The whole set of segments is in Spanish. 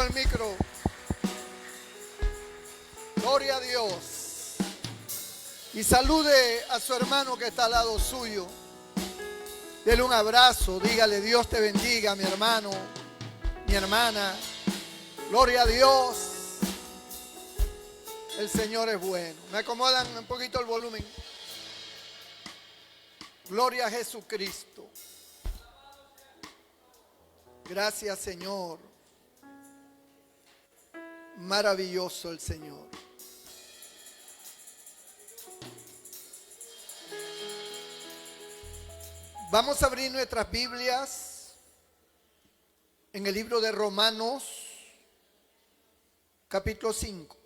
al micro. Gloria a Dios. Y salude a su hermano que está al lado suyo. Dele un abrazo, dígale: Dios te bendiga, mi hermano, mi hermana. Gloria a Dios. El Señor es bueno. Me acomodan un poquito el volumen. Gloria a Jesucristo. Gracias, Señor. Maravilloso el Señor. Vamos a abrir nuestras Biblias en el libro de Romanos, capítulo 5.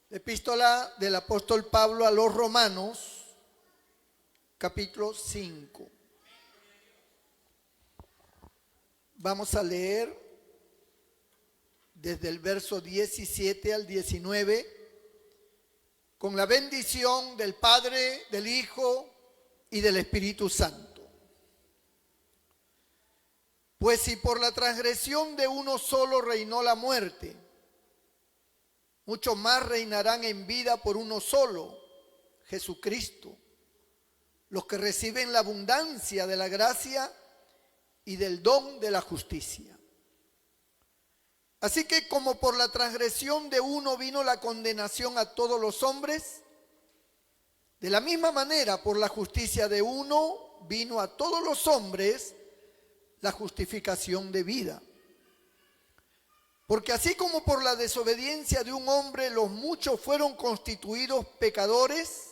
Epístola del apóstol Pablo a los Romanos, capítulo 5. Vamos a leer desde el verso 17 al 19, con la bendición del Padre, del Hijo y del Espíritu Santo. Pues si por la transgresión de uno solo reinó la muerte, mucho más reinarán en vida por uno solo, Jesucristo, los que reciben la abundancia de la gracia y del don de la justicia. Así que como por la transgresión de uno vino la condenación a todos los hombres, de la misma manera por la justicia de uno vino a todos los hombres la justificación de vida. Porque así como por la desobediencia de un hombre los muchos fueron constituidos pecadores,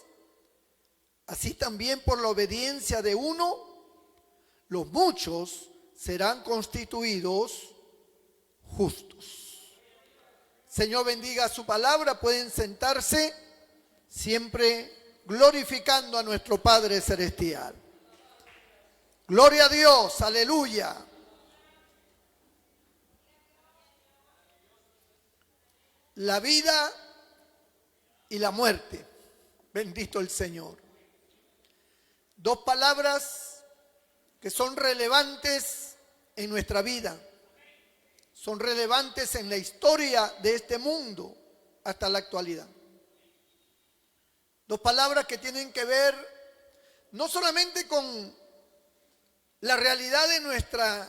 así también por la obediencia de uno los muchos serán constituidos justos. Señor, bendiga su palabra. Pueden sentarse, siempre glorificando a nuestro Padre Celestial. Gloria a Dios, aleluya. La vida y la muerte. Bendito el Señor. Dos palabras que son relevantes en nuestra vida. Son relevantes en la historia de este mundo hasta la actualidad. Dos palabras que tienen que ver no solamente con la realidad de nuestra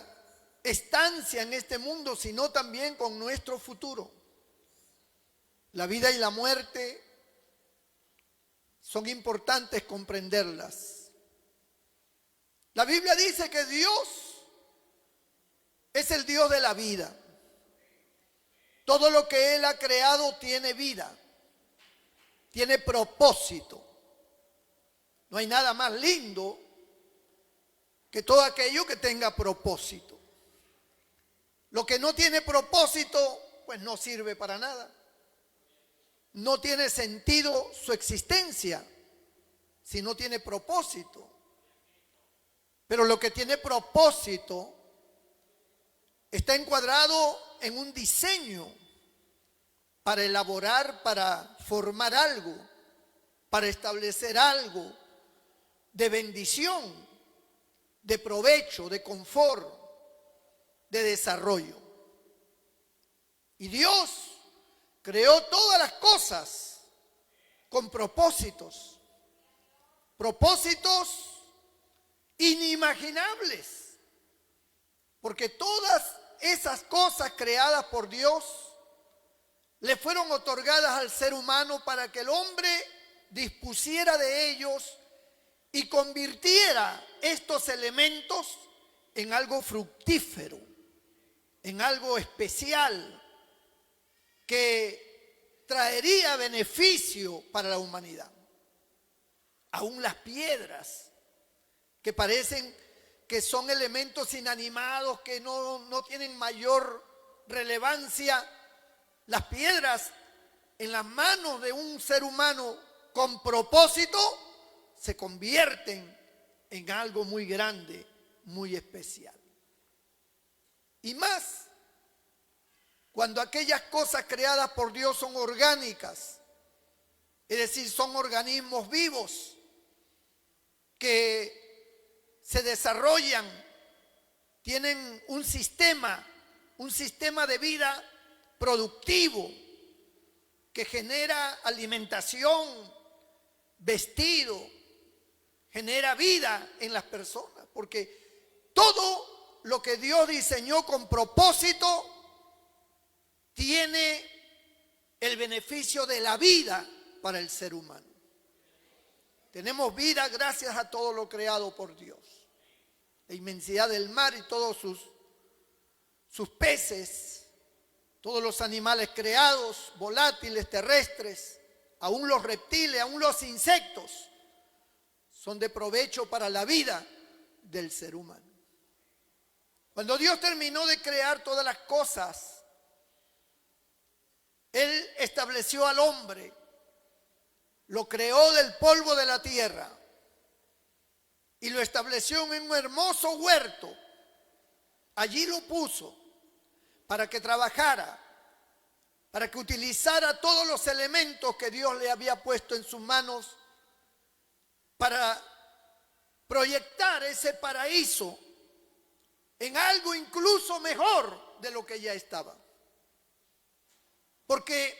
estancia en este mundo, sino también con nuestro futuro. La vida y la muerte son importantes comprenderlas. La Biblia dice que Dios es el Dios de la vida. Todo lo que Él ha creado tiene vida, tiene propósito. No hay nada más lindo que todo aquello que tenga propósito. Lo que no tiene propósito, pues no sirve para nada. No tiene sentido su existencia si no tiene propósito. Pero lo que tiene propósito está encuadrado en un diseño para elaborar, para formar algo, para establecer algo de bendición, de provecho, de confort, de desarrollo. Y Dios creó todas las cosas con propósitos, propósitos inimaginables, porque todas esas cosas creadas por Dios le fueron otorgadas al ser humano para que el hombre dispusiera de ellos y convirtiera estos elementos en algo fructífero, en algo especial que traería beneficio para la humanidad. Aún las piedras, que parecen que son elementos inanimados, que no tienen mayor relevancia, las piedras en las manos de un ser humano con propósito se convierten en algo muy grande, muy especial. Y más, cuando aquellas cosas creadas por Dios son orgánicas, es decir, son organismos vivos que se desarrollan, tienen un sistema un sistema de vida productivo que genera alimentación, vestido, genera vida en las personas, porque todo lo que Dios diseñó con propósito tiene el beneficio de la vida para el ser humano. Tenemos vida gracias a todo lo creado por Dios. La inmensidad del mar y todos sus peces, todos los animales creados, volátiles, terrestres, aún los reptiles, aún los insectos, son de provecho para la vida del ser humano. Cuando Dios terminó de crear todas las cosas, Él estableció al hombre, lo creó del polvo de la tierra y lo estableció en un hermoso huerto. Allí lo puso para que trabajara, para que utilizara todos los elementos que Dios le había puesto en sus manos para proyectar ese paraíso en algo incluso mejor de lo que ya estaba. Porque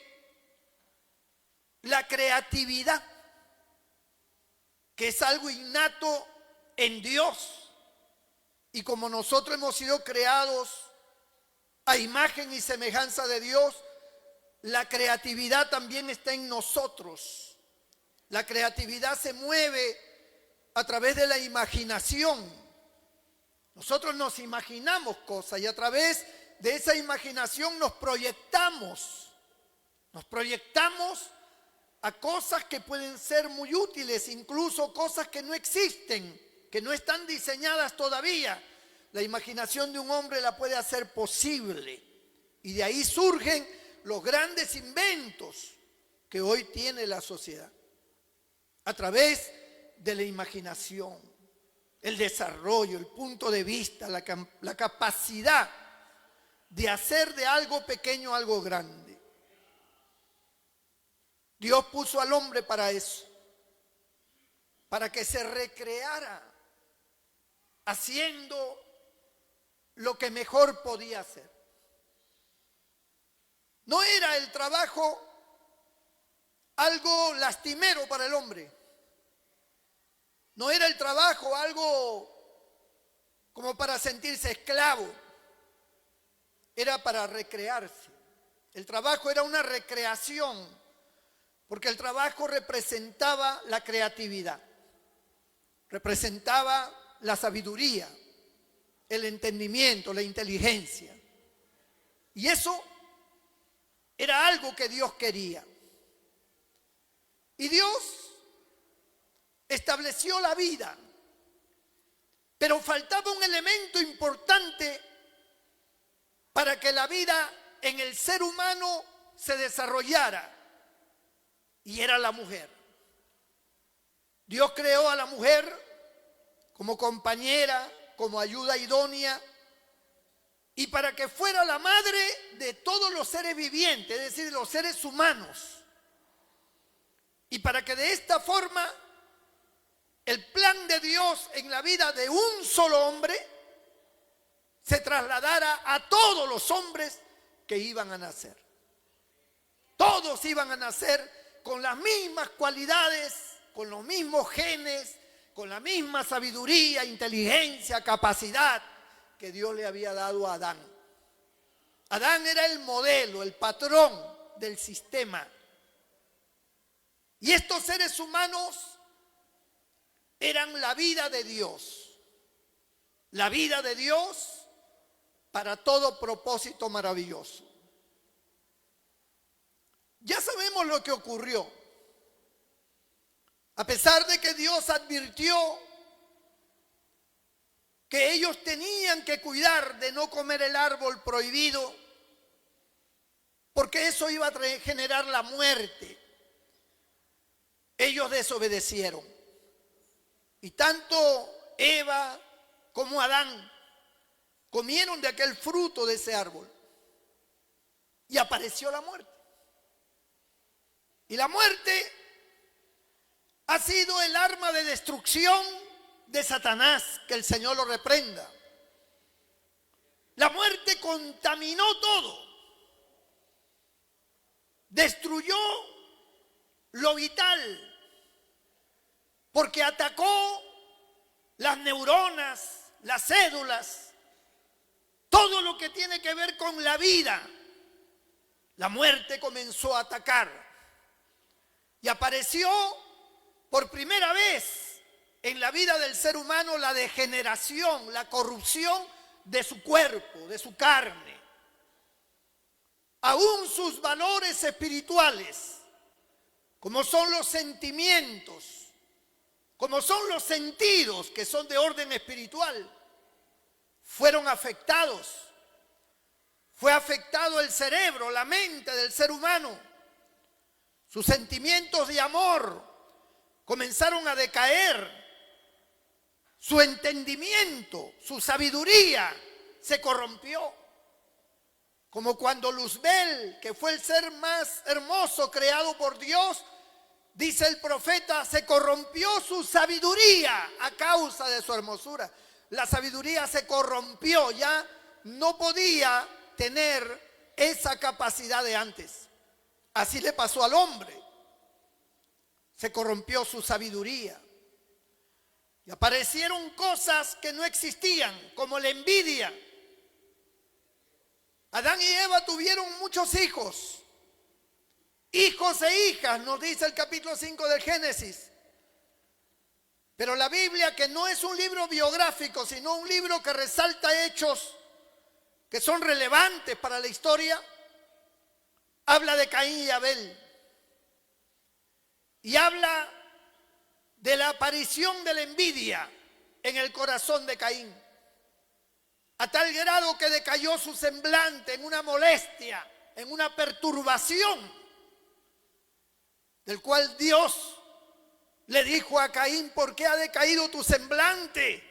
la creatividad, que es algo innato en Dios, y como nosotros hemos sido creados a imagen y semejanza de Dios, la creatividad también está en nosotros. La creatividad se mueve a través de la imaginación. Nosotros nos imaginamos cosas y a través de esa imaginación nos proyectamos a cosas que pueden ser muy útiles, incluso cosas que no existen, que no están diseñadas todavía. La imaginación de un hombre la puede hacer posible y de ahí surgen los grandes inventos que hoy tiene la sociedad. A través de la imaginación, el desarrollo, el punto de vista, la capacidad de hacer de algo pequeño algo grande. Dios puso al hombre para eso, para que se recreara haciendo lo que mejor podía hacer. No era el trabajo algo lastimero para el hombre. No era el trabajo algo como para sentirse esclavo. Era para recrearse. El trabajo era una recreación, porque el trabajo representaba la creatividad, representaba la sabiduría, el entendimiento, la inteligencia. Y eso era algo que Dios quería. Y Dios estableció la vida, pero faltaba un elemento importante para que la vida en el ser humano se desarrollara, y era la mujer. Dios creó a la mujer como compañera, como ayuda idónea, y para que fuera la madre de todos los seres vivientes, es decir, los seres humanos. Y para que de esta forma el plan de Dios en la vida de un solo hombre se trasladara a todos los hombres que iban a nacer. Todos iban a nacer con las mismas cualidades, con los mismos genes, con la misma sabiduría, inteligencia, capacidad que Dios le había dado a Adán. Adán era el modelo, el patrón del sistema. Y estos seres humanos eran la vida de Dios. La vida de Dios para todo propósito maravilloso. Ya sabemos lo que ocurrió. A pesar de que Dios advirtió que ellos tenían que cuidar de no comer el árbol prohibido, porque eso iba a generar la muerte. Ellos desobedecieron. Y tanto Eva como Adán comieron de aquel fruto de ese árbol. Y apareció la muerte. Y la muerte ha sido el arma de destrucción de Satanás, que el Señor lo reprenda. La muerte contaminó todo, destruyó lo vital, porque atacó las neuronas, las células, todo lo que tiene que ver con la vida. La muerte comenzó a atacar y apareció por primera vez en la vida del ser humano la degeneración, la corrupción de su cuerpo, de su carne. Aún sus valores espirituales, como son los sentimientos, como son los sentidos que son de orden espiritual, fueron afectados. Fue afectado el cerebro, la mente del ser humano. Sus sentimientos de amor comenzaron a decaer. Su entendimiento, su sabiduría se corrompió. Como cuando Luzbel, que fue el ser más hermoso creado por Dios, dice el profeta, se corrompió su sabiduría a causa de su hermosura. La sabiduría se corrompió, ya no podía tener esa capacidad de antes. Así le pasó al hombre. Se corrompió su sabiduría. Y aparecieron cosas que no existían, como la envidia. Adán y Eva tuvieron muchos hijos. Hijos e hijas, nos dice el capítulo 5 del Génesis. Pero la Biblia, que no es un libro biográfico, sino un libro que resalta hechos que son relevantes para la historia, habla de Caín y Abel. Y habla de la aparición de la envidia en el corazón de Caín, a tal grado que decayó su semblante en una molestia, en una perturbación, del cual Dios le dijo a Caín: ¿por qué ha decaído tu semblante?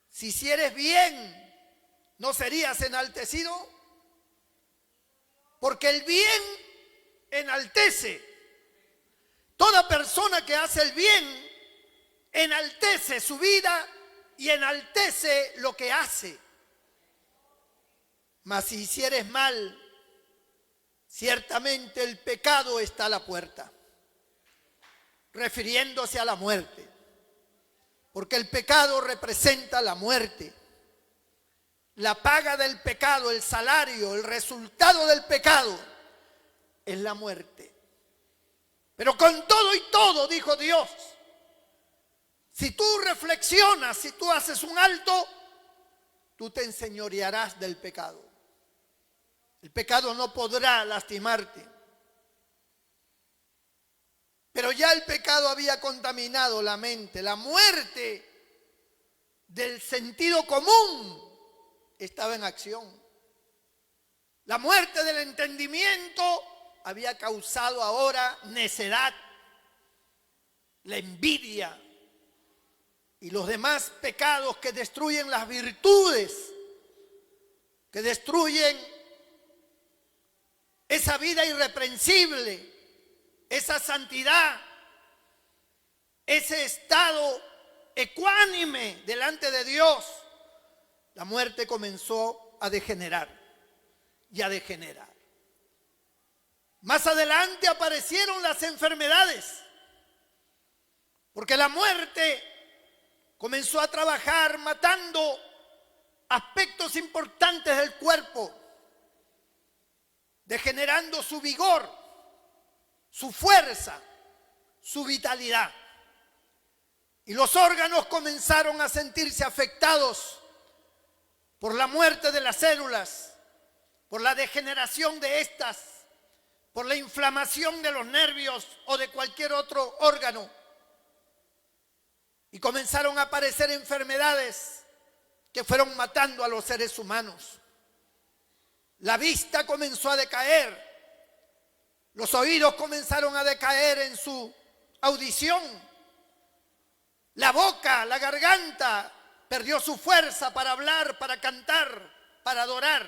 Si hicieres bien, ¿no serías enaltecido? Porque el bien enaltece. Toda persona que hace el bien enaltece su vida y enaltece lo que hace. Mas si hicieres mal, ciertamente el pecado está a la puerta, refiriéndose a la muerte, porque el pecado representa la muerte. La paga del pecado, el salario, el resultado del pecado es la muerte. Pero con todo y todo, dijo Dios, si tú reflexionas, si tú haces un alto, tú te enseñorearás del pecado. El pecado no podrá lastimarte. Pero ya el pecado había contaminado la mente. La muerte del sentido común estaba en acción. La muerte del entendimiento había causado ahora necedad, la envidia y los demás pecados que destruyen las virtudes, que destruyen esa vida irreprensible, esa santidad, ese estado ecuánime delante de Dios. La muerte comenzó a degenerar y a degenerar. Más adelante aparecieron las enfermedades, porque la muerte comenzó a trabajar matando aspectos importantes del cuerpo, degenerando su vigor, su fuerza, su vitalidad. Y los órganos comenzaron a sentirse afectados por la muerte de las células, por la degeneración de estas, por la inflamación de los nervios o de cualquier otro órgano. Y comenzaron a aparecer enfermedades que fueron matando a los seres humanos. La vista comenzó a decaer. Los oídos comenzaron a decaer en su audición. La boca, la garganta perdió su fuerza para hablar, para cantar, para adorar.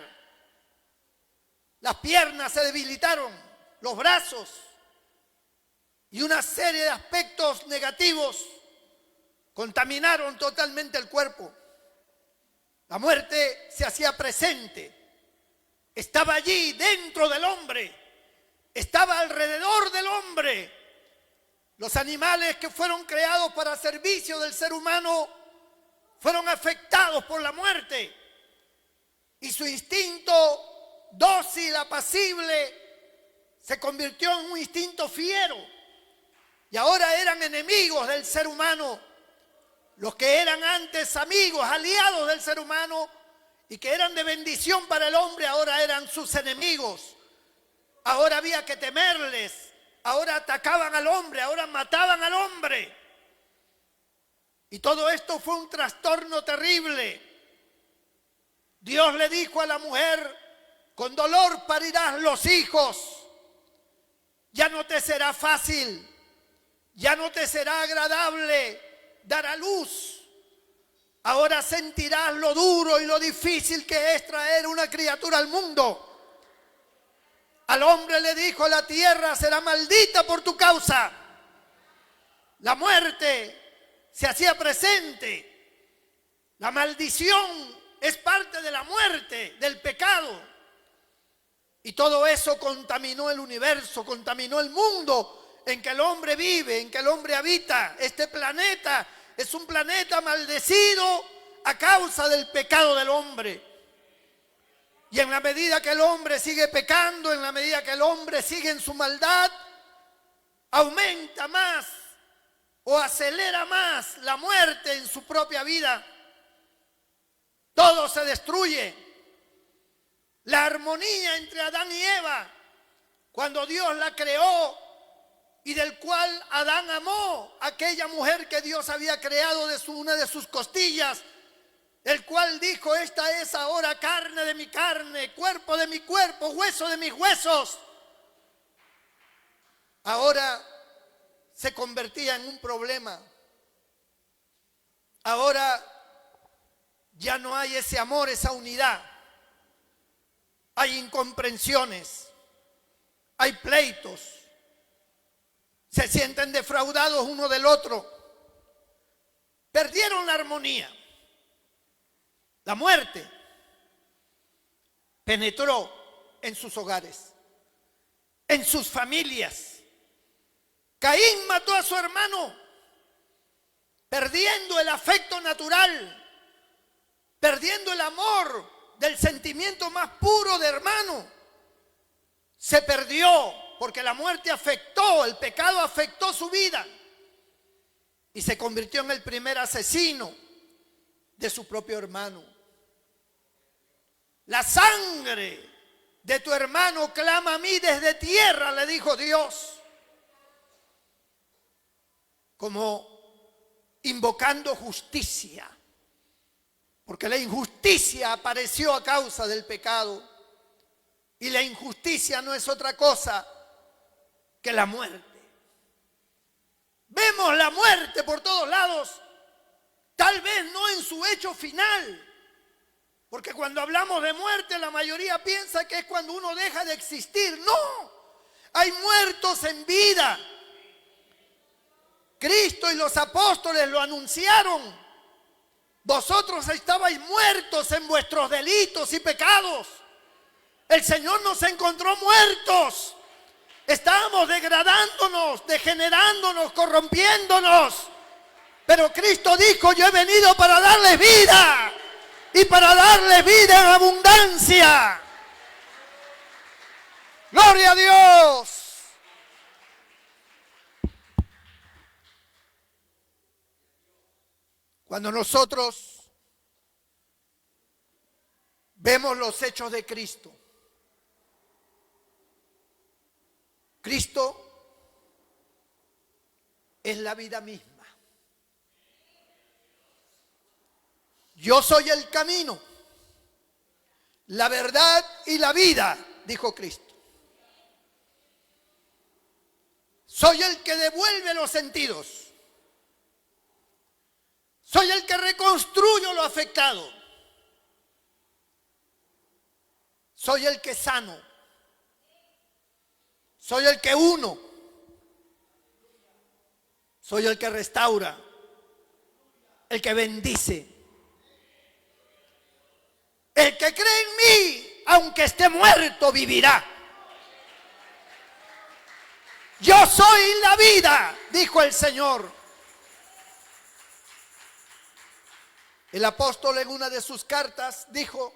Las piernas se debilitaron, los brazos y una serie de aspectos negativos contaminaron totalmente el cuerpo. La muerte se hacía presente. Estaba allí dentro del hombre. Estaba alrededor del hombre. Los animales que fueron creados para servicio del ser humano fueron afectados por la muerte. Y su instinto dócil, apacible, se convirtió en un instinto fiero. Y ahora eran enemigos del ser humano. Los que eran antes amigos, aliados del ser humano y que eran de bendición para el hombre, ahora eran sus enemigos. Ahora había que temerles. Ahora atacaban al hombre, ahora mataban al hombre. Y todo esto fue un trastorno terrible. Dios le dijo a la mujer: con dolor parirás los hijos. Ya no te será fácil, ya no te será agradable dar a luz. Ahora sentirás lo duro y lo difícil que es traer una criatura al mundo. Al hombre le dijo: la tierra será maldita por tu causa. La muerte se hacía presente. La maldición es parte de la muerte, del pecado. Y todo eso contaminó el universo, contaminó el mundo en que el hombre vive, en que el hombre habita. Este planeta es un planeta maldecido a causa del pecado del hombre. Y en la medida que el hombre sigue pecando, en la medida que el hombre sigue en su maldad, aumenta más o acelera más la muerte en su propia vida. Todo se destruye. La armonía entre Adán y Eva, cuando Dios la creó y del cual Adán amó a aquella mujer que Dios había creado de una de sus costillas, el cual dijo: esta es ahora carne de mi carne, cuerpo de mi cuerpo, hueso de mis huesos. Ahora se convertía en un problema. Ahora ya no hay ese amor, esa unidad. Hay incomprensiones, hay pleitos, se sienten defraudados uno del otro. Perdieron la armonía. La muerte penetró en sus hogares, en sus familias. Caín mató a su hermano, perdiendo el afecto natural, perdiendo el amor del sentimiento más puro de hermano. Se perdió porque la muerte afectó, el pecado afectó su vida y se convirtió en el primer asesino de su propio hermano. La sangre de tu hermano clama a mí desde tierra, le dijo Dios, como invocando justicia, porque la injusticia apareció a causa del pecado y la injusticia no es otra cosa que la muerte. Vemos la muerte por todos lados, tal vez no en su hecho final, porque cuando hablamos de muerte la mayoría piensa que es cuando uno deja de existir. No, hay muertos en vida. Cristo y los apóstoles lo anunciaron. Vosotros estabais muertos en vuestros delitos y pecados. El Señor nos encontró muertos. Estábamos degradándonos, degenerándonos, corrompiéndonos. Pero Cristo dijo: yo he venido para darles vida y para darles vida en abundancia. ¡Gloria a Dios! Cuando nosotros vemos los hechos de Cristo, Cristo es la vida misma. Yo soy el camino, la verdad y la vida, dijo Cristo. Soy el que devuelve los sentidos. Soy el que reconstruyo lo afectado. Soy el que sano. Soy el que uno. Soy el que restaura. El que bendice. El que cree en mí, aunque esté muerto, vivirá. Yo soy la vida, dijo el Señor. El apóstol en una de sus cartas dijo: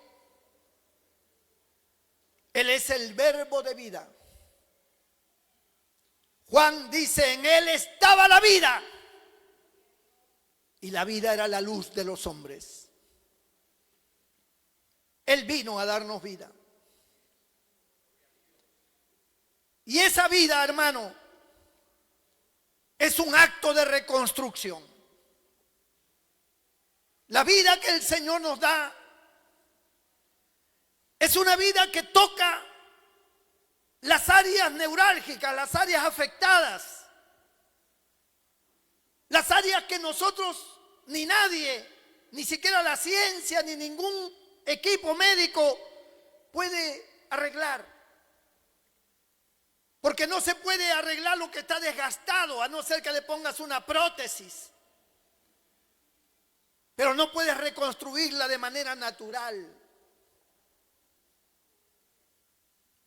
Él es el verbo de vida. Juan dice: en Él estaba la vida, y la vida era la luz de los hombres. Él vino a darnos vida. Y esa vida, hermano, es un acto de reconstrucción. La vida que el Señor nos da es una vida que toca las áreas neurálgicas, las áreas afectadas, las áreas que nosotros, ni nadie, ni siquiera la ciencia, ni ningún equipo médico puede arreglar. Porque no se puede arreglar lo que está desgastado, a no ser que le pongas una prótesis. Pero no puedes reconstruirla de manera natural.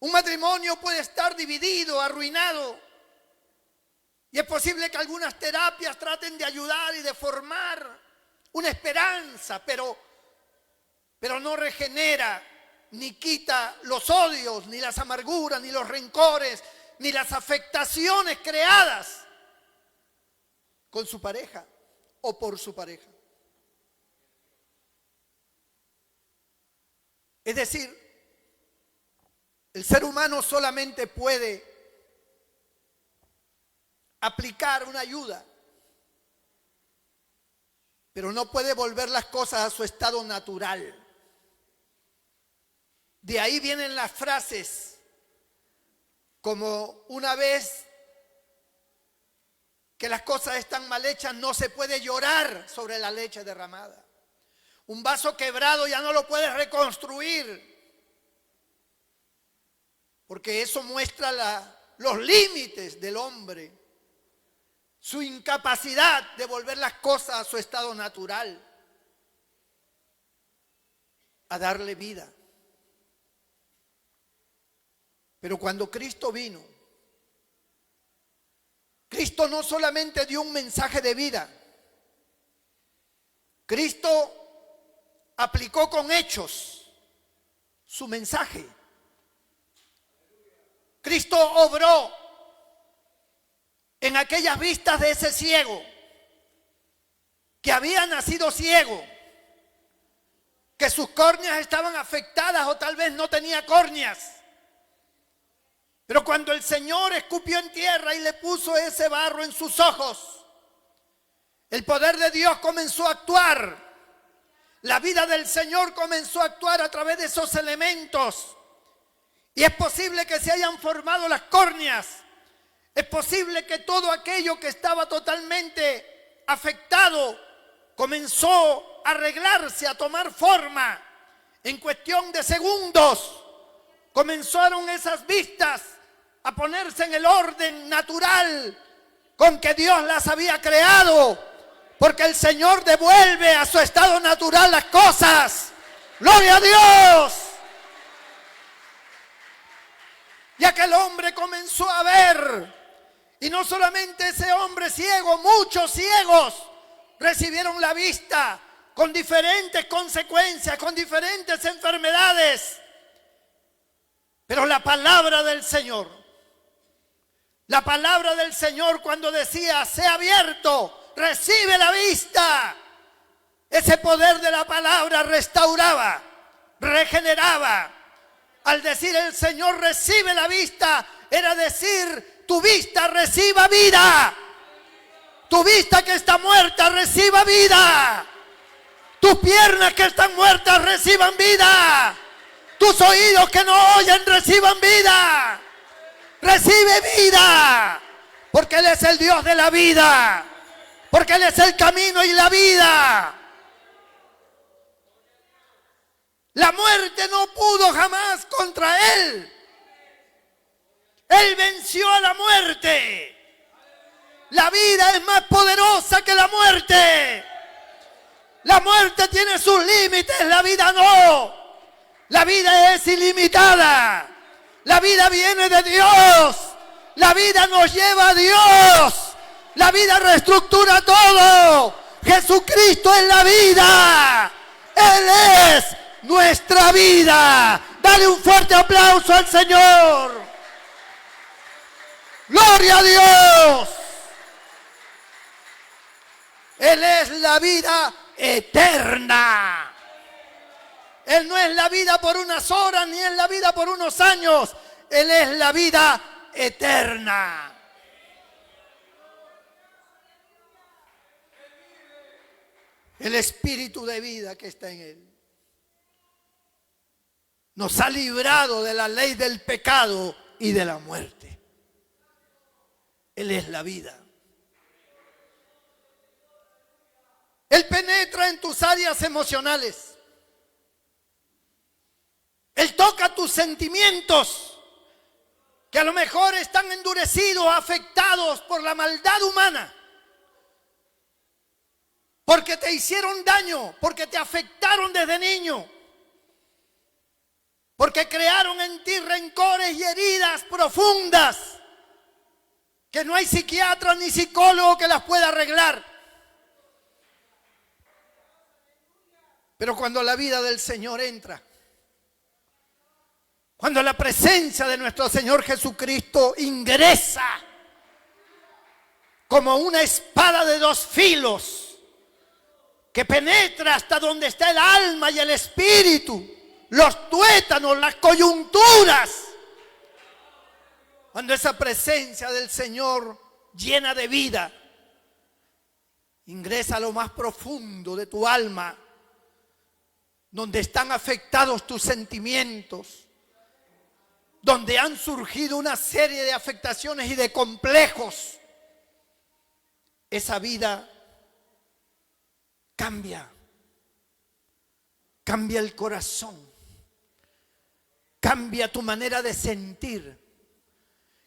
Un matrimonio puede estar dividido, arruinado, y es posible que algunas terapias traten de ayudar y de formar una esperanza, pero no regenera, ni quita los odios, ni las amarguras, ni los rencores, ni las afectaciones creadas con su pareja o por su pareja. Es decir, el ser humano solamente puede aplicar una ayuda, pero no puede volver las cosas a su estado natural. De ahí vienen las frases como: una vez que las cosas están mal hechas, no se puede llorar sobre la leche derramada. Un vaso quebrado ya no lo puedes reconstruir, porque eso muestra los límites del hombre, su incapacidad de volver las cosas a su estado natural, a darle vida. Pero cuando Cristo vino, Cristo no solamente dio un mensaje de vida, Cristo aplicó con hechos su mensaje. Cristo obró en aquellas vistas de ese ciego que había nacido ciego, que sus córneas estaban afectadas o tal vez no tenía córneas. Pero cuando el Señor escupió en tierra y le puso ese barro en sus ojos, el poder de Dios comenzó a actuar. La vida del Señor comenzó a actuar a través de esos elementos. Y es posible que se hayan formado las córneas. Es posible que todo aquello que estaba totalmente afectado comenzó a arreglarse, a tomar forma. En cuestión de segundos comenzaron esas vistas a ponerse en el orden natural con que Dios las había creado. Porque el Señor devuelve a su estado natural las cosas. ¡Gloria a Dios! Y aquel hombre comenzó a ver. Y no solamente ese hombre ciego, muchos ciegos recibieron la vista con diferentes consecuencias, con diferentes enfermedades. Pero la palabra del Señor cuando decía: sea abierto, recibe la vista. Ese poder de la palabra restauraba, regeneraba. Al decir el Señor recibe la vista, era decir: tu vista reciba vida. Tu vista que está muerta reciba vida. Tus piernas que están muertas reciban vida. Tus oídos que no oyen reciban vida. Recibe vida. Porque Él es el Dios de la vida. Porque Él es el camino y la vida. La muerte no pudo jamás contra Él. Él venció a la muerte. La vida es más poderosa que la muerte. La muerte tiene sus límites, la vida no. La vida es ilimitada. La vida viene de Dios. La vida nos lleva a Dios. La vida reestructura todo. Jesucristo es la vida. Él es nuestra vida. Dale un fuerte aplauso al Señor. Gloria a Dios. Él es la vida eterna. Él no es la vida por unas horas, ni es la vida por unos años. Él es la vida eterna. El espíritu de vida que está en Él nos ha librado de la ley del pecado y de la muerte. Él es la vida. Él penetra en tus áreas emocionales. Él toca tus sentimientos que a lo mejor están endurecidos, afectados por la maldad humana. Porque te hicieron daño, porque te afectaron desde niño. Porque crearon en ti rencores y heridas profundas que no hay psiquiatra ni psicólogo que las pueda arreglar. Pero cuando la vida del Señor entra, cuando la presencia de nuestro Señor Jesucristo ingresa como una espada de dos filos que penetra hasta donde está el alma y el espíritu, los tuétanos, las coyunturas, cuando esa presencia del Señor llena de vida ingresa a lo más profundo de tu alma, donde están afectados tus sentimientos, donde han surgido una serie de afectaciones y de complejos, esa vida cambia el corazón, cambia tu manera de sentir,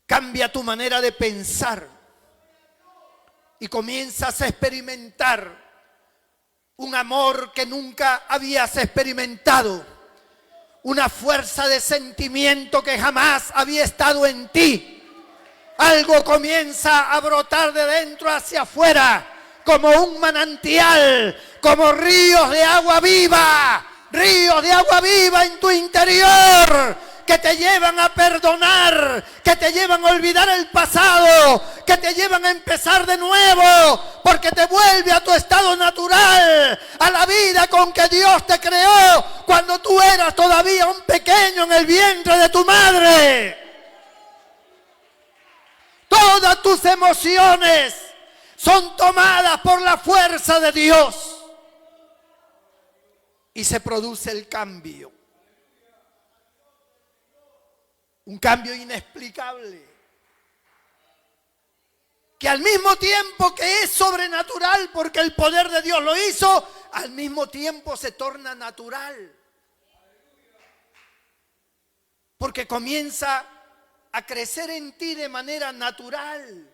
cambia tu manera de pensar y comienzas a experimentar un amor que nunca habías experimentado, una fuerza de sentimiento que jamás había estado en ti. Algo comienza a brotar de dentro hacia afuera como un manantial, como ríos de agua viva en tu interior, que te llevan a perdonar, que te llevan a olvidar el pasado, que te llevan a empezar de nuevo, porque te vuelve a tu estado natural, a la vida con que Dios te creó cuando tú eras todavía un pequeño en el vientre de tu madre. Todas tus emociones son tomadas por la fuerza de Dios y se produce el cambio. Un cambio inexplicable, que al mismo tiempo que es sobrenatural porque el poder de Dios lo hizo, al mismo tiempo se torna natural. Porque comienza a crecer en ti de manera natural.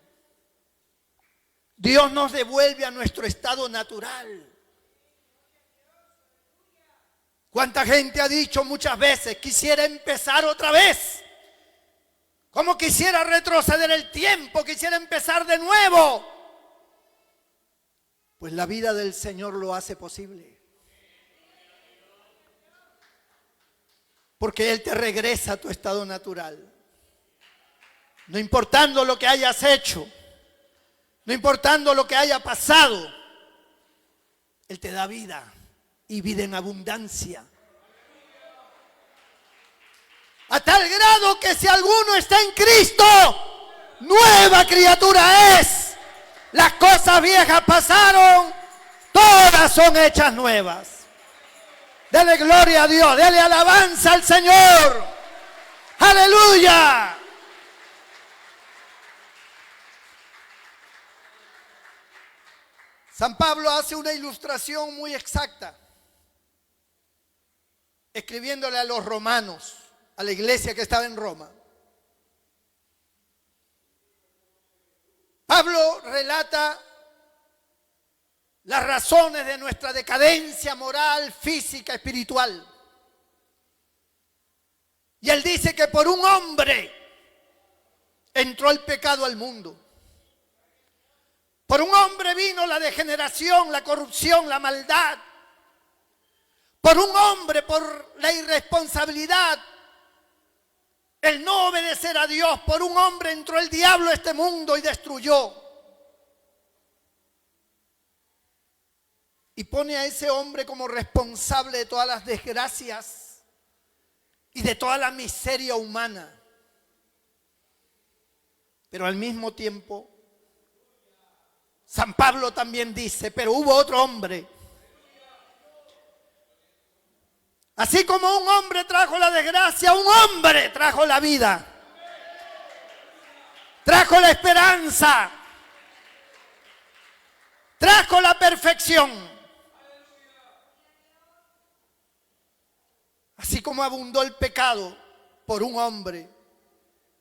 Dios nos devuelve a nuestro estado natural. ¿Cuánta gente ha dicho muchas veces, quisiera empezar otra vez? Como quisiera retroceder el tiempo, quisiera empezar de nuevo. Pues la vida del Señor lo hace posible. Porque Él te regresa a tu estado natural. No importando lo que hayas hecho, no importando lo que haya pasado, Él te da vida y vida en abundancia. A tal grado que si alguno está en Cristo, nueva criatura es. Las cosas viejas pasaron, todas son hechas nuevas. Dele gloria a Dios, dele alabanza al Señor. Aleluya. San Pablo hace una ilustración muy exacta, escribiéndole a los romanos, a la iglesia que estaba en Roma. Pablo relata las razones de nuestra decadencia moral, física, espiritual. Y él dice que por un hombre entró el pecado al mundo. Por un hombre vino la degeneración, la corrupción, la maldad. Por un hombre, por la irresponsabilidad, el no obedecer a Dios, por un hombre entró el diablo a este mundo y destruyó. Y pone a ese hombre como responsable de todas las desgracias y de toda la miseria humana. Pero al mismo tiempo, San Pablo también dice, pero hubo otro hombre. Así como un hombre trajo la desgracia, un hombre trajo la vida. Trajo la esperanza. Trajo la perfección. Así como abundó el pecado por un hombre,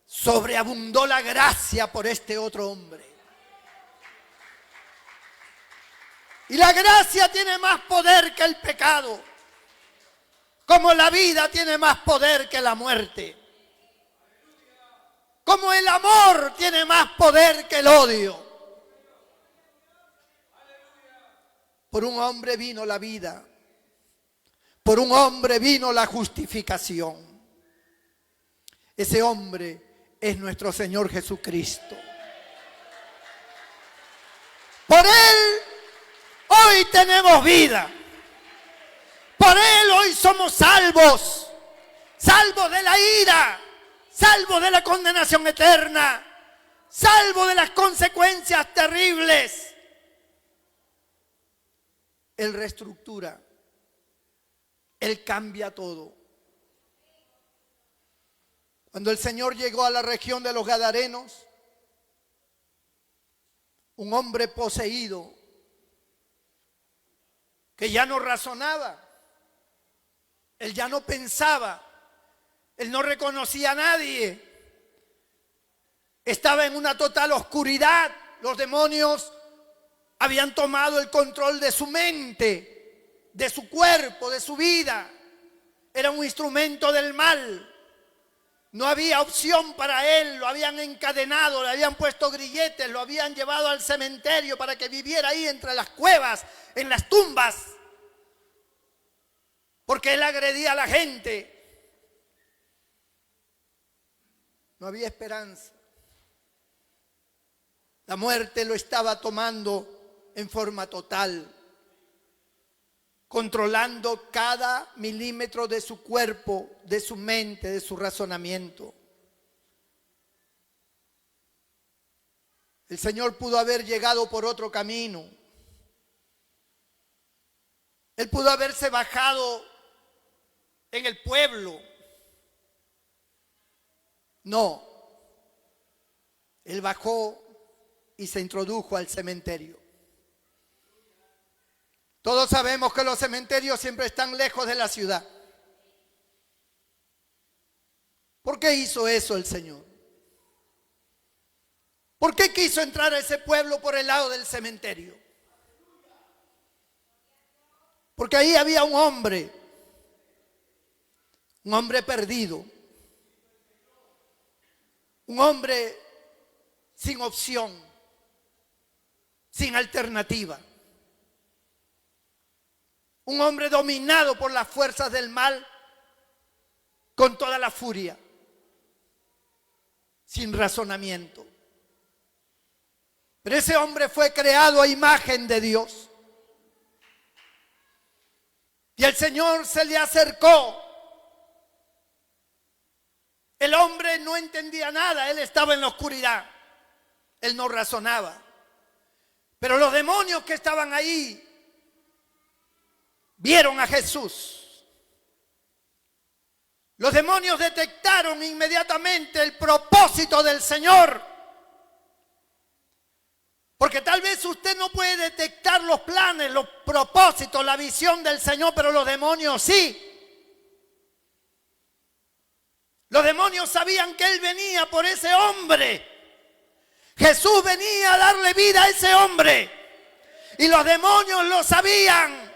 sobreabundó la gracia por este otro hombre. Y la gracia tiene más poder que el pecado, como la vida tiene más poder que la muerte, como el amor tiene más poder que el odio. Por un hombre vino la vida, por un hombre vino la justificación. Ese hombre es nuestro Señor Jesucristo. Por Él hoy tenemos vida. Por Él hoy somos salvos. Salvos de la ira. Salvos de la condenación eterna. Salvos de las consecuencias terribles. Él reestructura. Él cambia todo. Cuando el Señor llegó a la región de los Gadarenos, un hombre poseído que ya no razonaba, él ya no pensaba, él no reconocía a nadie, estaba en una total oscuridad. Los demonios habían tomado el control de su mente, de su cuerpo, de su vida. Era un instrumento del mal. No había opción para él, lo habían encadenado, le habían puesto grilletes, lo habían llevado al cementerio para que viviera ahí entre las cuevas, en las tumbas, porque él agredía a la gente. No había esperanza. La muerte lo estaba tomando en forma total, controlando cada milímetro de su cuerpo, de su mente, de su razonamiento. El Señor pudo haber llegado por otro camino. Él pudo haberse bajado en el pueblo. No. Él bajó y se introdujo al cementerio. Todos sabemos que los cementerios siempre están lejos de la ciudad. ¿Por qué hizo eso el Señor? ¿Por qué quiso entrar a ese pueblo por el lado del cementerio? Porque ahí había un hombre perdido, un hombre sin opción, sin alternativa. Un hombre dominado por las fuerzas del mal con toda la furia, sin razonamiento. Pero ese hombre fue creado a imagen de Dios. Y el Señor se le acercó. El hombre no entendía nada, él estaba en la oscuridad, él no razonaba. Pero los demonios que estaban ahí vieron a Jesús. Los demonios detectaron inmediatamente el propósito del Señor. Porque tal vez usted no puede detectar los planes, los propósitos, la visión del Señor, pero los demonios sí. Los demonios sabían que Él venía por ese hombre. Jesús venía a darle vida a ese hombre. Y los demonios lo sabían.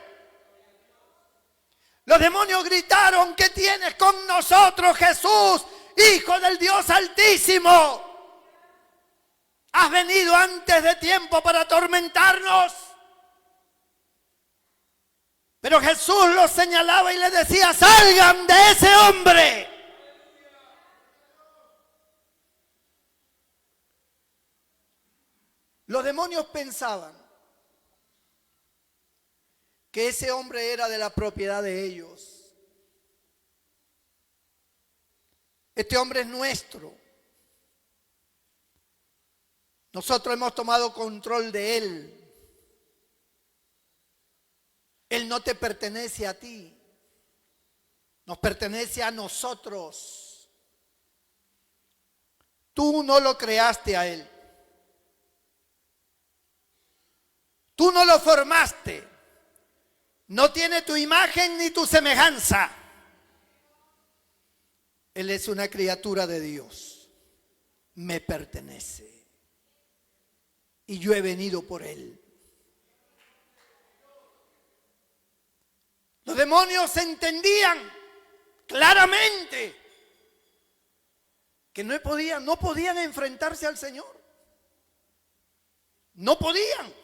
Los demonios gritaron: ¿qué tienes con nosotros, Jesús, Hijo del Dios Altísimo? ¿Has venido antes de tiempo para atormentarnos? Pero Jesús los señalaba y les decía: salgan de ese hombre. Los demonios pensaban que ese hombre era de la propiedad de ellos. Este hombre es nuestro. Nosotros hemos tomado control de él. Él no te pertenece a ti, nos pertenece a nosotros. Tú no lo creaste a él. Tú no lo formaste. No tiene tu imagen ni tu semejanza. Él es una criatura de Dios. Me pertenece. Y yo he venido por él. Los demonios entendían claramente que no podían enfrentarse al Señor. No podían.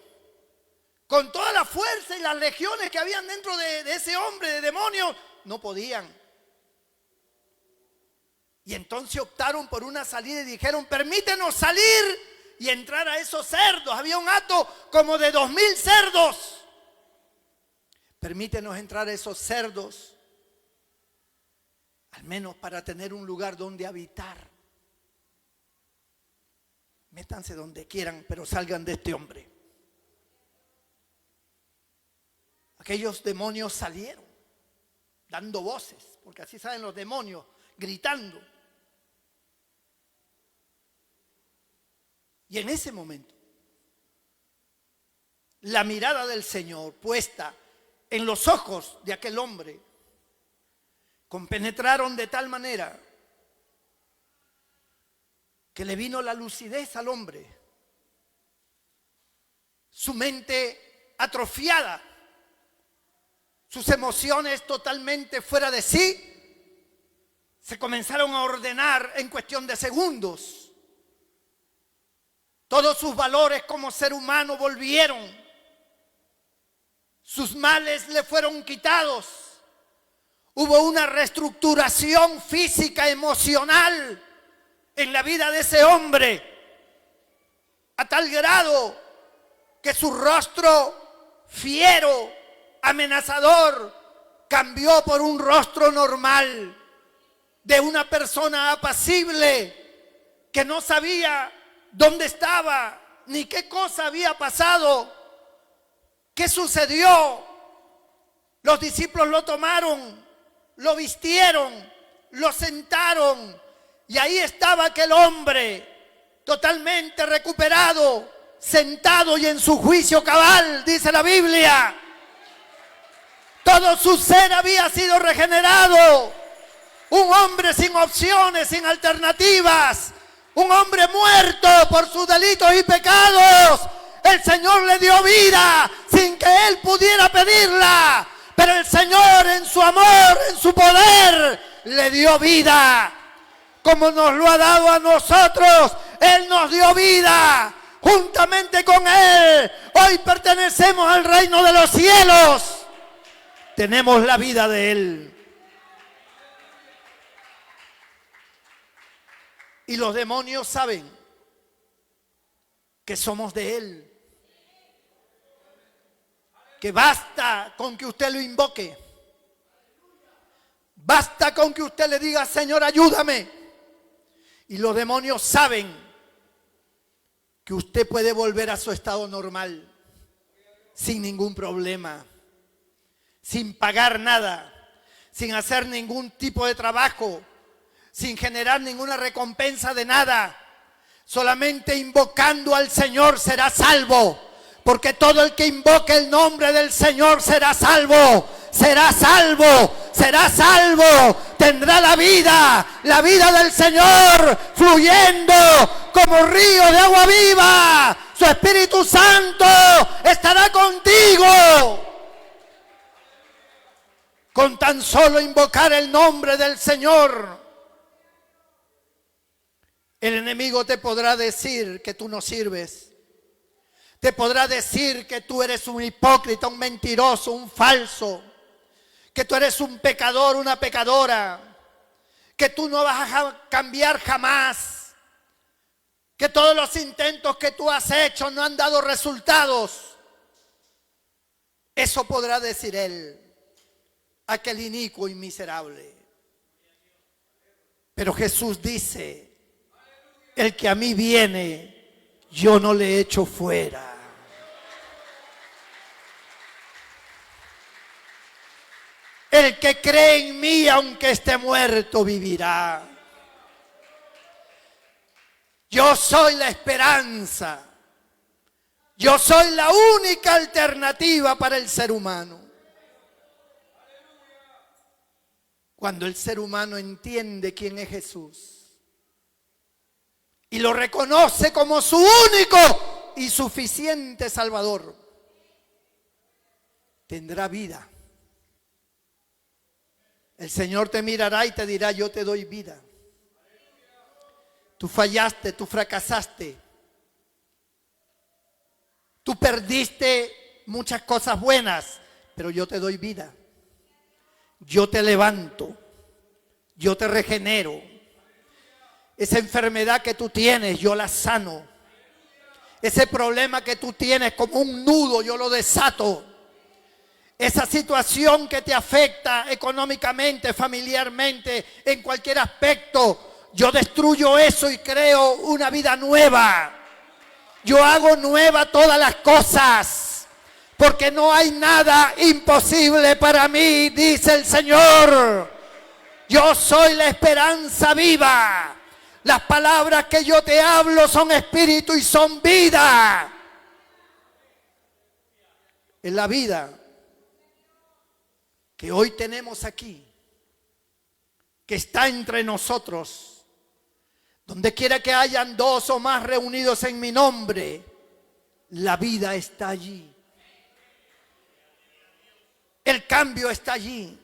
Con toda la fuerza y las legiones que habían dentro de ese hombre de demonios, no podían. Y entonces optaron por una salida y dijeron: permítenos salir y entrar a esos cerdos. Había un hato como de 2000 cerdos. Permítenos entrar a esos cerdos, al menos para tener un lugar donde habitar. Métanse donde quieran, pero salgan de este hombre. Aquellos demonios salieron, dando voces, porque así salen los demonios, gritando. Y en ese momento, la mirada del Señor puesta en los ojos de aquel hombre, compenetraron de tal manera que le vino la lucidez al hombre. Su mente atrofiada, sus emociones totalmente fuera de sí, se comenzaron a ordenar en cuestión de segundos. Todos sus valores como ser humano volvieron. Sus males le fueron quitados. Hubo una reestructuración física, emocional en la vida de ese hombre, a tal grado que su rostro fiero, amenazador, cambió por un rostro normal de una persona apacible que no sabía dónde estaba ni qué cosa había pasado. ¿Qué sucedió? Los discípulos lo tomaron, lo vistieron, lo sentaron y ahí estaba aquel hombre totalmente recuperado, sentado y en su juicio cabal, dice la Biblia. Todo su ser había sido regenerado. Un hombre sin opciones, sin alternativas. Un hombre muerto por sus delitos y pecados. El Señor le dio vida sin que él pudiera pedirla. Pero el Señor en su amor, en su poder, le dio vida. Como nos lo ha dado a nosotros, Él nos dio vida. Juntamente con Él, hoy pertenecemos al reino de los cielos. Tenemos la vida de Él. Y los demonios saben que somos de Él. Que basta con que usted lo invoque. Basta con que usted le diga: Señor, ayúdame. Y los demonios saben que usted puede volver a su estado normal sin ningún problema, sin pagar nada, sin hacer ningún tipo de trabajo, sin generar ninguna recompensa de nada. Solamente invocando al Señor será salvo. Porque todo el que invoque el nombre del Señor será salvo, será salvo, será salvo. Tendrá la vida del Señor fluyendo como río de agua viva. Su Espíritu Santo estará contigo. Con tan solo invocar el nombre del Señor, el enemigo te podrá decir que tú no sirves. Te podrá decir que tú eres un hipócrita, un mentiroso, un falso. Que tú eres un pecador, una pecadora. Que tú no vas a cambiar jamás. Que todos los intentos que tú has hecho no han dado resultados. Eso podrá decir él, aquel inicuo y miserable. Pero Jesús dice, el que a mí viene, yo no le echo fuera. El que cree en mí, aunque esté muerto, vivirá. Yo soy la esperanza. Yo soy la única alternativa para el ser humano. Cuando el ser humano entiende quién es Jesús y lo reconoce como su único y suficiente Salvador, tendrá vida. El Señor te mirará y te dirá, yo te doy vida. Tú fallaste, tú fracasaste. Tú perdiste muchas cosas buenas, pero yo te doy vida. Yo te levanto. Yo te regenero. Esa enfermedad que tú tienes, yo la sano. Ese problema que tú tienes como un nudo, yo lo desato. Esa situación que te afecta económicamente, familiarmente, en cualquier aspecto, yo destruyo eso y creo una vida nueva. Yo hago nueva todas las cosas, porque no hay nada imposible para mí, dice el Señor. Yo soy la esperanza viva. Las palabras que yo te hablo son espíritu y son vida. Es la vida que hoy tenemos aquí, que está entre nosotros. Donde quiera que hayan dos o más reunidos en mi nombre, la vida está allí. El cambio está allí.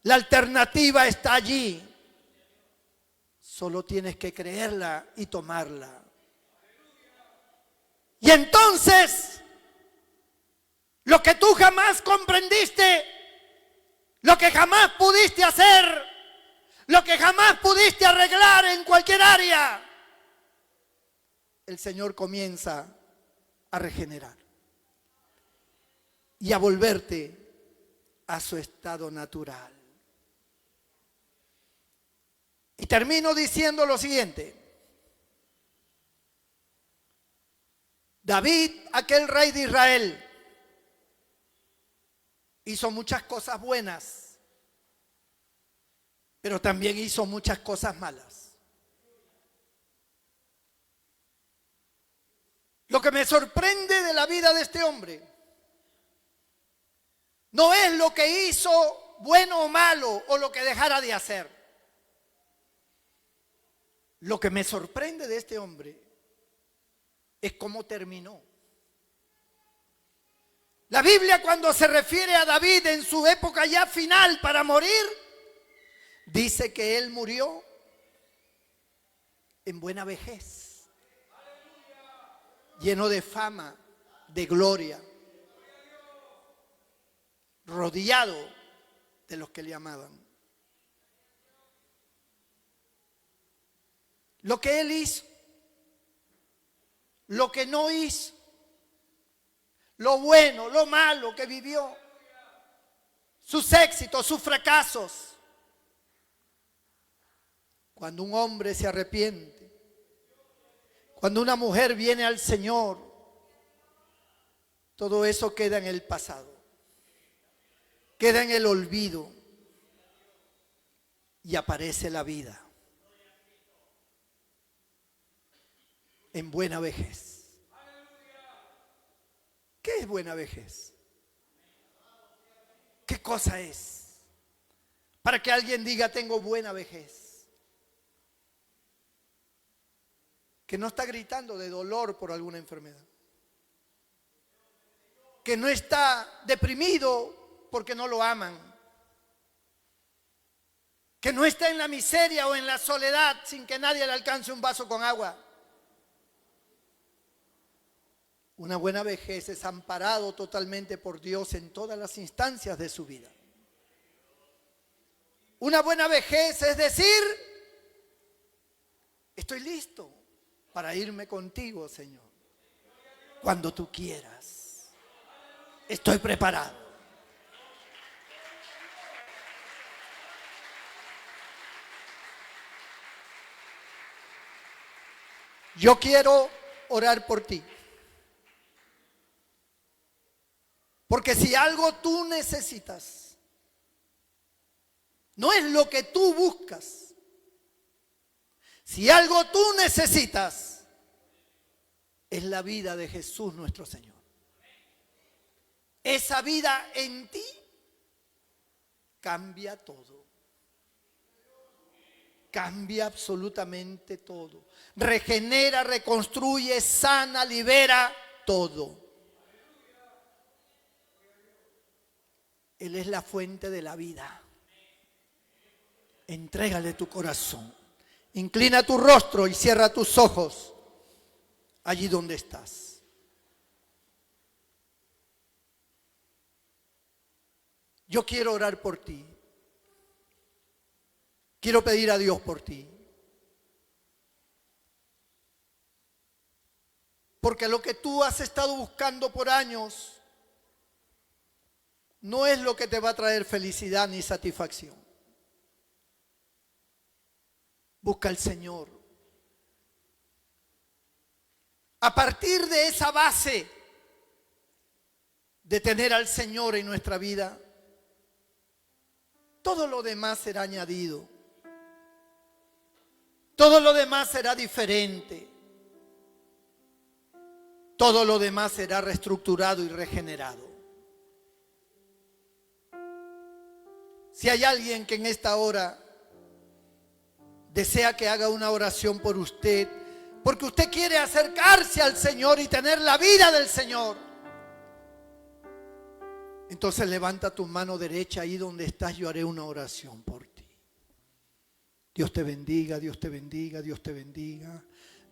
La alternativa está allí. Solo tienes que creerla y tomarla. Y entonces, lo que tú jamás comprendiste, lo que jamás pudiste hacer, lo que jamás pudiste arreglar en cualquier área, el Señor comienza a regenerar y a volverte a su estado natural. Y termino diciendo lo siguiente. David, aquel rey de Israel, hizo muchas cosas buenas, pero también hizo muchas cosas malas. Lo que me sorprende de la vida de este hombre no es lo que hizo bueno o malo o lo que dejara de hacer. Lo que me sorprende de este hombre es cómo terminó. La Biblia, cuando se refiere a David en su época ya final para morir, dice que él murió en buena vejez, lleno de fama, de gloria, rodeado de los que le amaban. Lo que él hizo, lo que no hizo, lo bueno, lo malo que vivió, sus éxitos, sus fracasos. Cuando un hombre se arrepiente, cuando una mujer viene al Señor, todo eso queda en el pasado, queda en el olvido y aparece la vida en buena vejez. ¿Qué es buena vejez? ¿Qué cosa es? Para que alguien diga tengo buena vejez. Que no está gritando de dolor por alguna enfermedad. Que no está deprimido porque no lo aman. que no está en la miseria o en la soledad sin que nadie le alcance un vaso con agua. Una buena vejez es amparado totalmente por Dios en todas las instancias de su vida. Una buena vejez es decir, estoy listo para irme contigo, Señor, cuando tú quieras. Estoy preparado. Yo quiero orar por ti. Porque si algo tú necesitas, no es lo que tú buscas. Si algo tú necesitas, es la vida de Jesús nuestro Señor. Esa vida en ti cambia todo. Cambia absolutamente todo. Regenera, reconstruye, sana, libera todo. Él es la fuente de la vida. Entrégale tu corazón. Inclina tu rostro y cierra tus ojos allí donde estás. Yo quiero orar por ti. Quiero pedir a Dios por ti. Porque lo que tú has estado buscando por años no es lo que te va a traer felicidad ni satisfacción. Busca al Señor. A partir de esa base de tener al Señor en nuestra vida, todo lo demás será añadido. Todo lo demás será diferente. Todo lo demás será reestructurado y regenerado. Si hay alguien que en esta hora desea que haga una oración por usted, porque usted quiere acercarse al Señor y tener la vida del Señor, entonces levanta tu mano derecha ahí donde estás, yo haré una oración por ti. Dios te bendiga, Dios te bendiga, Dios te bendiga.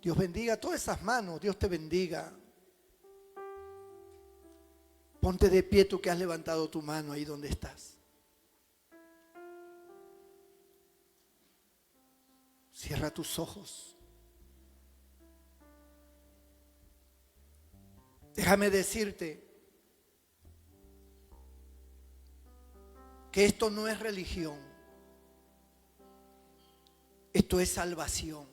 Dios bendiga todas esas manos, Dios te bendiga. Ponte de pie tú que has levantado tu mano ahí donde estás. Cierra tus ojos. Déjame decirte que esto no es religión. Esto es salvación.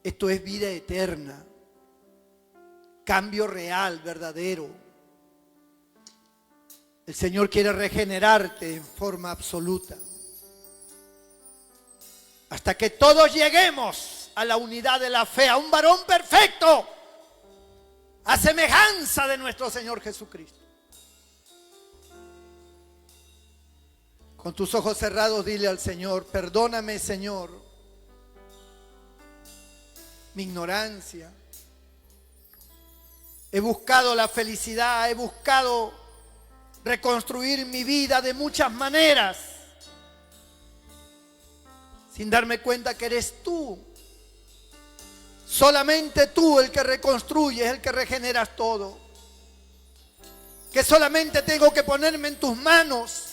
Esto es vida eterna. Cambio real, verdadero. El Señor quiere regenerarte en forma absoluta. Hasta que todos lleguemos a la unidad de la fe, a un varón perfecto, a semejanza de nuestro Señor Jesucristo. Con tus ojos cerrados, dile al Señor: perdóname, Señor, mi ignorancia. He buscado la felicidad, he buscado reconstruir mi vida de muchas maneras, sin darme cuenta que eres tú, solamente tú el que reconstruyes, el que regeneras todo. Que solamente tengo que ponerme en tus manos,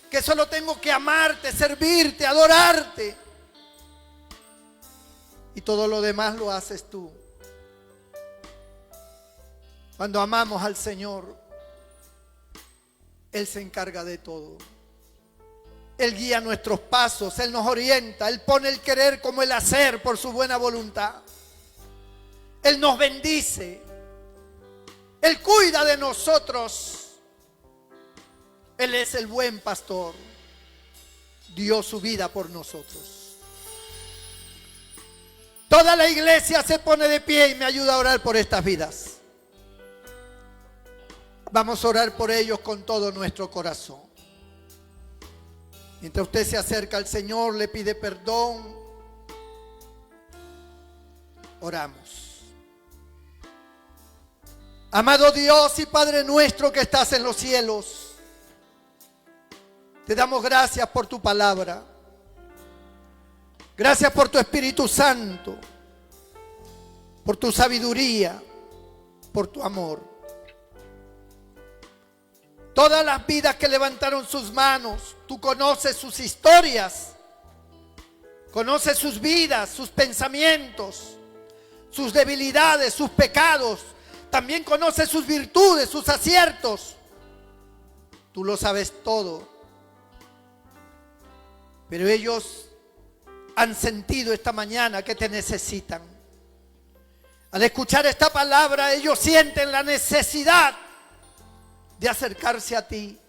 que solo tengo que amarte, servirte, adorarte. Y todo lo demás lo haces tú. Cuando amamos al Señor, Él se encarga de todo. Él guía nuestros pasos, Él nos orienta, Él pone el querer como el hacer por su buena voluntad. Él nos bendice, Él cuida de nosotros. Él es el buen pastor, dio su vida por nosotros. Toda la iglesia se pone de pie y me ayuda a orar por estas vidas. Vamos a orar por ellos con todo nuestro corazón. Mientras usted se acerca al Señor, le pide perdón, oramos. Amado Dios y Padre nuestro que estás en los cielos, Te damos gracias por tu palabra. Gracias por tu Espíritu Santo, por tu sabiduría, por tu amor. Todas las vidas que levantaron sus manos, tú conoces sus historias, conoces sus vidas, sus pensamientos, sus debilidades, sus pecados. También conoces sus virtudes, sus aciertos. Tú lo sabes todo. Pero ellos han sentido esta mañana que te necesitan. Al escuchar esta palabra, ellos sienten la necesidad de acercarse a ti,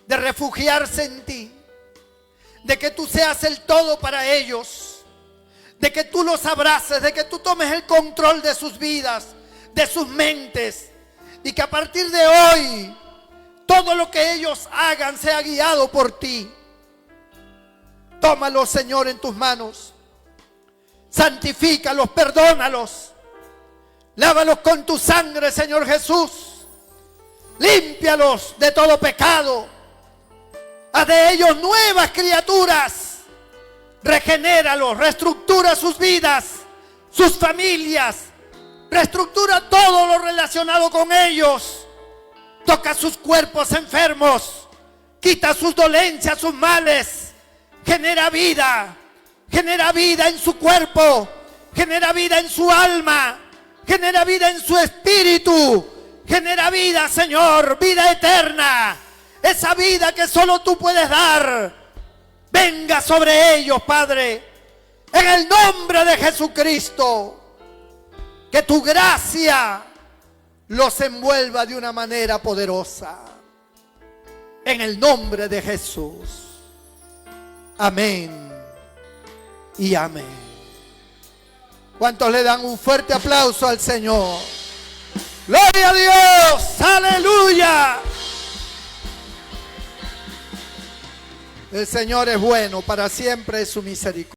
de refugiarse en ti, de que tú seas el todo para ellos, de que tú los abraces, de que tú tomes el control de sus vidas, de sus mentes, y que a partir de hoy todo lo que ellos hagan sea guiado por ti. Tómalos, Señor, en tus manos. Santifícalos, perdónalos. Lávalos con tu sangre, Señor Jesús. Límpialos de todo pecado. Haz de ellos nuevas criaturas. Regenéralos, reestructura sus vidas, sus familias. Reestructura todo lo relacionado con ellos. Toca sus cuerpos enfermos. Quita sus dolencias, sus males. Genera vida en su cuerpo, genera vida en su alma, genera vida en su espíritu, genera vida, Señor, vida eterna, esa vida que solo tú puedes dar. Venga sobre ellos, Padre, en el nombre de Jesucristo, que tu gracia los envuelva de una manera poderosa, en el nombre de Jesús. Amén y amén. ¿Cuántos le dan un fuerte aplauso al Señor? ¡Gloria a Dios! ¡Aleluya! El Señor es bueno, para siempre es su misericordia.